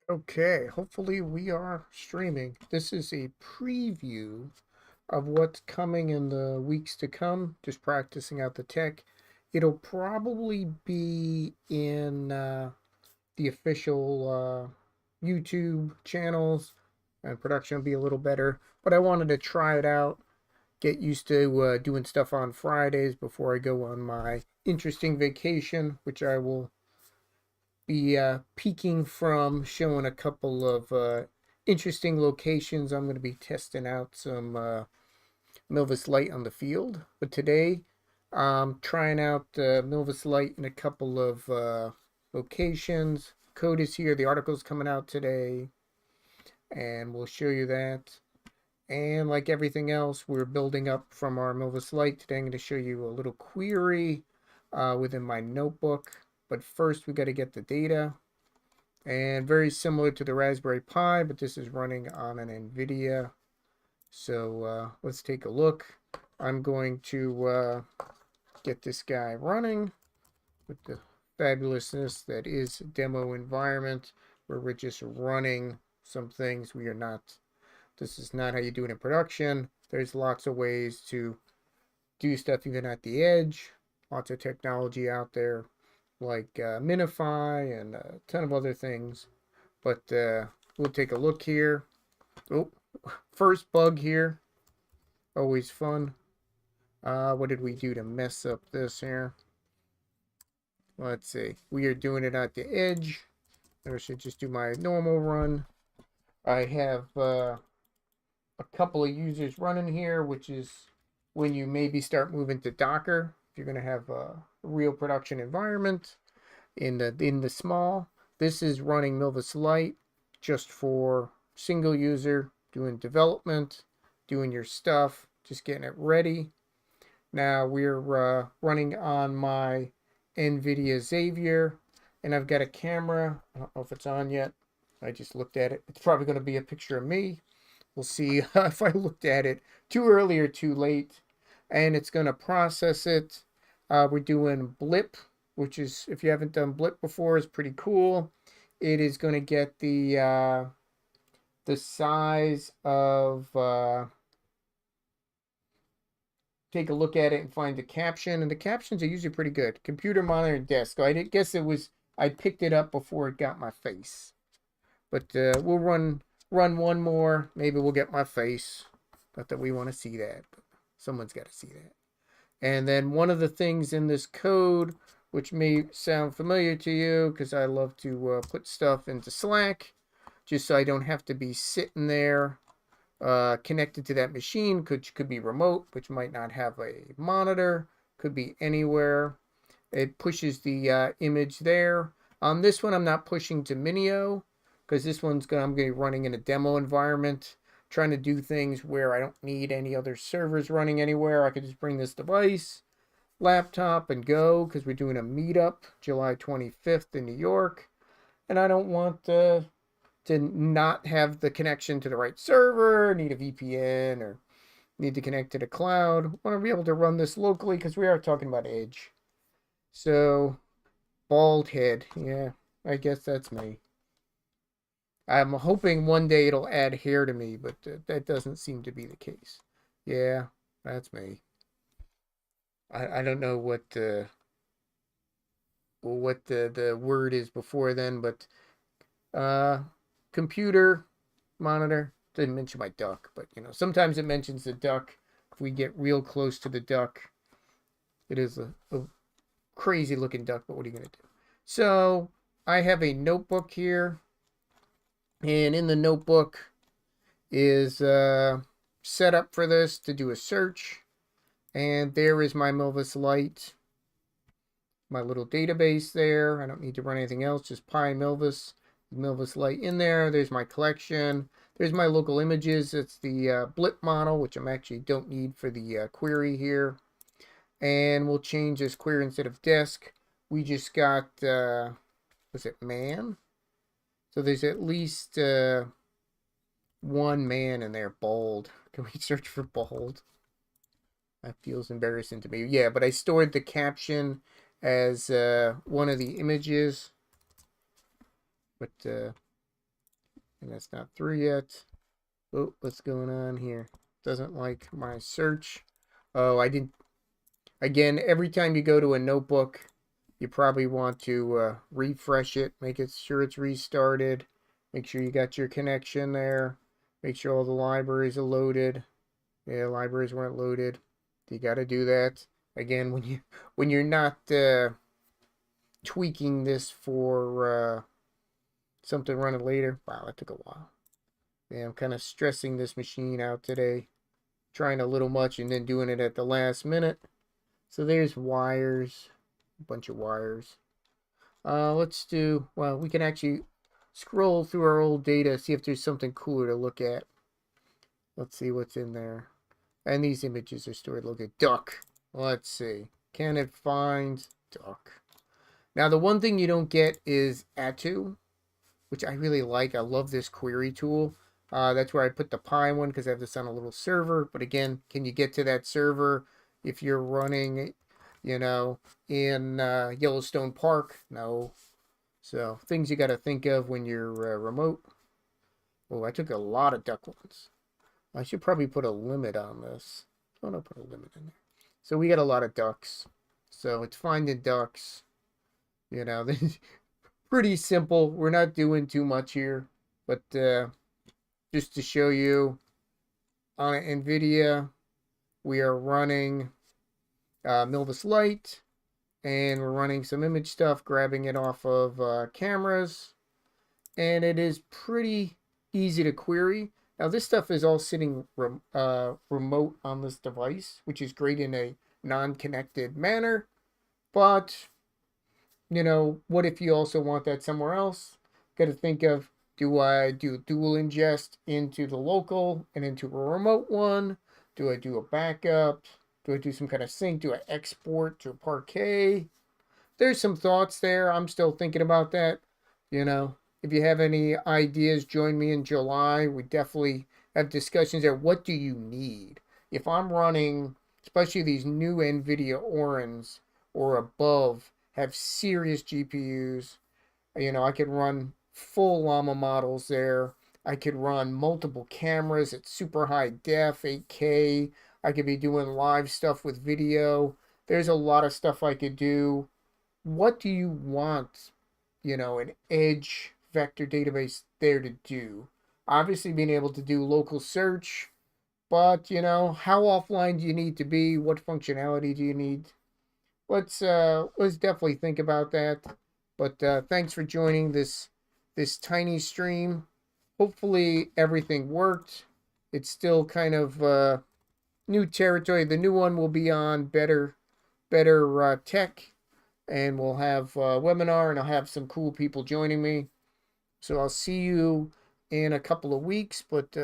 Okay, hopefully we are streaming. This is a preview of what's coming in the weeks to come, just practicing out the tech. It'll probably be in the official YouTube channels, and production will be a little better. But I wanted to try it out, get used to doing stuff on Fridays before I go on my interesting vacation, which I will be peeking from, showing a couple of interesting locations. I'm going to be testing out some Milvus Lite on the field. But today, I'm trying out Milvus Lite in a couple of locations. Code is here. The article's coming out today, and we'll show you that. And like everything else, we're building up from our Milvus Lite. Today, I'm going to show you a little query within my notebook. But first, we got to get the data. And very similar to the Raspberry Pi, but this is running on an NVIDIA. So let's take a look. I'm going to get this guy running with the fabulousness that is demo environment, where we're just running some things. We are not, this is not how you do it in production. There's lots of ways to do stuff even at the edge. Lots of technology out there like Minify and a ton of other things. But we'll take a look here. Oh, first bug here. Always fun. What did we do to mess up this here? Let's see. We are doing it at the edge. I should just do my normal run. I have a couple of users running here, which is when you maybe start moving to Docker. If you're going to have a real production environment in the small. This is running Milvus Lite just for single user, doing development, doing your stuff, just getting it ready. Now we're running on my NVIDIA XAVIER, and I've got a camera. I don't know if it's on yet. I just looked at it. It's probably going to be a picture of me. We'll see if I looked at it too early or too late. And it's going to process it. We're doing blip, which is, if you haven't done blip before, is pretty cool. It is going to get the size of take a look at it and find the caption, and the captions are usually pretty good. Computer, monitor, and desk. So I did guess it was, I picked it up before it got my face. But we'll run one more. Maybe we'll get my face. Not that we want to see that, but someone's got to see that. And then one of the things in this code, which may sound familiar to you, because I love to put stuff into Slack, just so I don't have to be sitting there connected to that machine. Could be remote, which might not have a monitor. Could be anywhere. It pushes the image there. On this one, I'm not pushing to Minio, because this one's I'm going to be running in a demo environment, trying to do things where I don't need any other servers running anywhere. I could just bring this device, laptop, and go, because we're doing a meetup July 25th in New York, and I don't want to not have the connection to the right server, need a VPN, or need to connect to the cloud. I want to be able to run this locally, because we are talking about edge. So, bald head. Yeah, I guess that's me. I'm hoping one day it'll add hair to me, but that doesn't seem to be the case. Yeah, that's me. I don't know what the word is before then, but uh, computer monitor didn't mention my duck, but sometimes it mentions the duck. If we get real close to the duck, it is a crazy looking duck, but what are you gonna do? So I have a notebook here, and in the notebook is set up for this to do a search. And there is my Milvus Lite, my little database there. I don't need to run anything else, just PyMilvus, Milvus Lite in there. There's my collection. There's my local images. It's the blip model, which I actually don't need for the query here. And we'll change this query instead of desk. We just got, was it man? So there's at least one man in there, bold. Can we search for bold? That feels embarrassing to me. Yeah, but I stored the caption as one of the images. But and that's not through yet. Oh, what's going on here? Doesn't like my search. Oh, I didn't. Again, every time you go to a notebook, you probably want to refresh it, make it sure it's restarted, make sure you got your connection there, make sure all the libraries are loaded. Yeah, libraries weren't loaded. You got to do that again when you're not tweaking this for something running later. Wow, that took a while. Yeah, I'm kind of stressing this machine out today, trying a little much and then doing it at the last minute. So there's wires, a bunch of wires. Let's do, well, we can actually scroll through our old data, see if there's something cooler to look at. Let's see what's in there. And these images are stored. Look at duck. Let's see. Can it find duck? Now, the one thing you don't get is Atu, which I really like. I love this query tool. That's where I put the Pi one because I have this on a little server. But again, can you get to that server if you're running, you know, in Yellowstone Park? No. So things you got to think of when you're remote. Oh, I took a lot of duck ones. I should probably put a limit on this. Oh, no, put a limit in there. So we got a lot of ducks. So it's finding ducks. You know, this is pretty simple. We're not doing too much here. But just to show you, on NVIDIA, we are running Milvus Lite. And we're running some image stuff, grabbing it off of cameras. And it is pretty easy to query. Now, this stuff is all sitting remote on this device, which is great in a non-connected manner. But, you know, what if you also want that somewhere else? Got to think of, do I do dual ingest into the local and into a remote one? Do I do a backup? Do I do some kind of sync? Do I export to a Parquet? There's some thoughts there. I'm still thinking about that. You know, if you have any ideas, join me in July. We definitely have discussions there. What do you need? If I'm running, especially these new NVIDIA Orans or above, have serious GPUs, you know, I could run full llama models there. I could run multiple cameras at super high def, 8K. I could be doing live stuff with video. There's a lot of stuff I could do. What do you want, you know, an edge vector database there to do? Obviously, being able to do local search, but, you know, how offline do you need to be? What functionality do you need? Let's definitely think about that. But thanks for joining this tiny stream. Hopefully everything worked. It's still kind of new territory. The new one will be on better tech, and we'll have a webinar, and I'll have some cool people joining me. So I'll see you in a couple of weeks, but